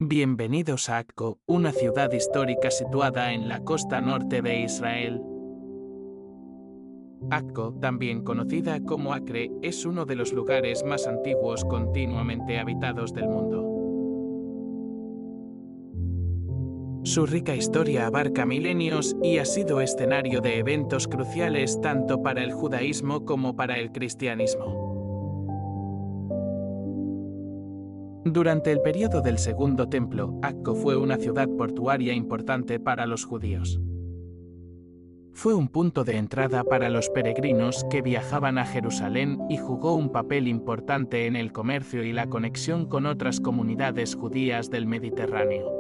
Bienvenidos a Akko, una ciudad histórica situada en la costa norte de Israel. Akko, también conocida como Acre, es uno de los lugares más antiguos continuamente habitados del mundo. Su rica historia abarca milenios y ha sido escenario de eventos cruciales tanto para el judaísmo como para el cristianismo. Durante el periodo del Segundo Templo, Akko fue una ciudad portuaria importante para los judíos. Fue un punto de entrada para los peregrinos que viajaban a Jerusalén y jugó un papel importante en el comercio y la conexión con otras comunidades judías del Mediterráneo.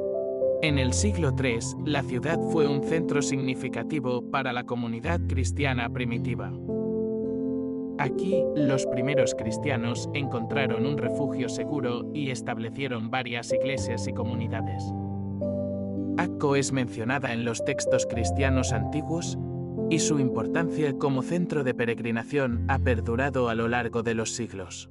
En el siglo III, la ciudad fue un centro significativo para la comunidad cristiana primitiva. Aquí, los primeros cristianos encontraron un refugio seguro y establecieron varias iglesias y comunidades. Akko es mencionada en los textos cristianos antiguos y su importancia como centro de peregrinación ha perdurado a lo largo de los siglos.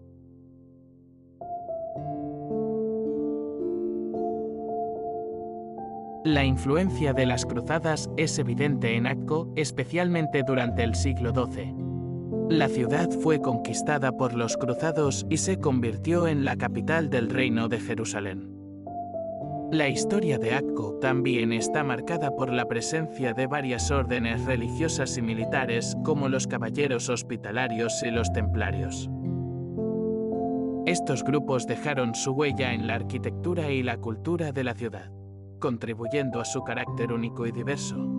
La influencia de las cruzadas es evidente en Akko, especialmente durante el siglo XII. La ciudad fue conquistada por los cruzados y se convirtió en la capital del reino de Jerusalén. La historia de Akko también está marcada por la presencia de varias órdenes religiosas y militares como los caballeros hospitalarios y los templarios. Estos grupos dejaron su huella en la arquitectura y la cultura de la ciudad, contribuyendo a su carácter único y diverso.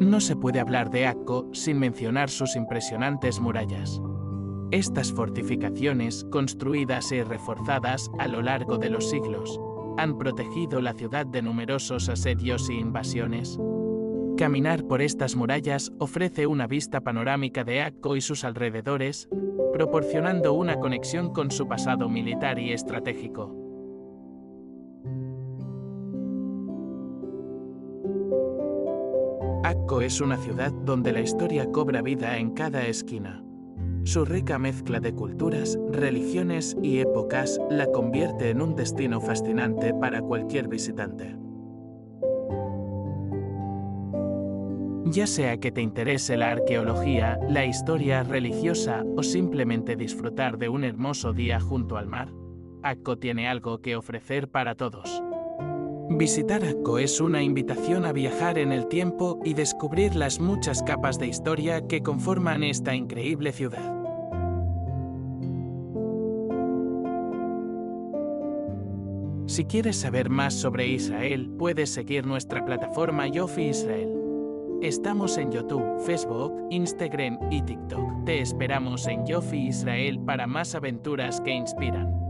No se puede hablar de Akko sin mencionar sus impresionantes murallas. Estas fortificaciones, construidas y reforzadas a lo largo de los siglos, han protegido la ciudad de numerosos asedios y invasiones. Caminar por estas murallas ofrece una vista panorámica de Akko y sus alrededores, proporcionando una conexión con su pasado militar y estratégico. Akko es una ciudad donde la historia cobra vida en cada esquina. Su rica mezcla de culturas, religiones y épocas la convierte en un destino fascinante para cualquier visitante. Ya sea que te interese la arqueología, la historia religiosa o simplemente disfrutar de un hermoso día junto al mar, Akko tiene algo que ofrecer para todos. Visitar Akko es una invitación a viajar en el tiempo y descubrir las muchas capas de historia que conforman esta increíble ciudad. Si quieres saber más sobre Israel, puedes seguir nuestra plataforma Yofi Israel. Estamos en YouTube, Facebook, Instagram y TikTok. Te esperamos en Yofi Israel para más aventuras que inspiran.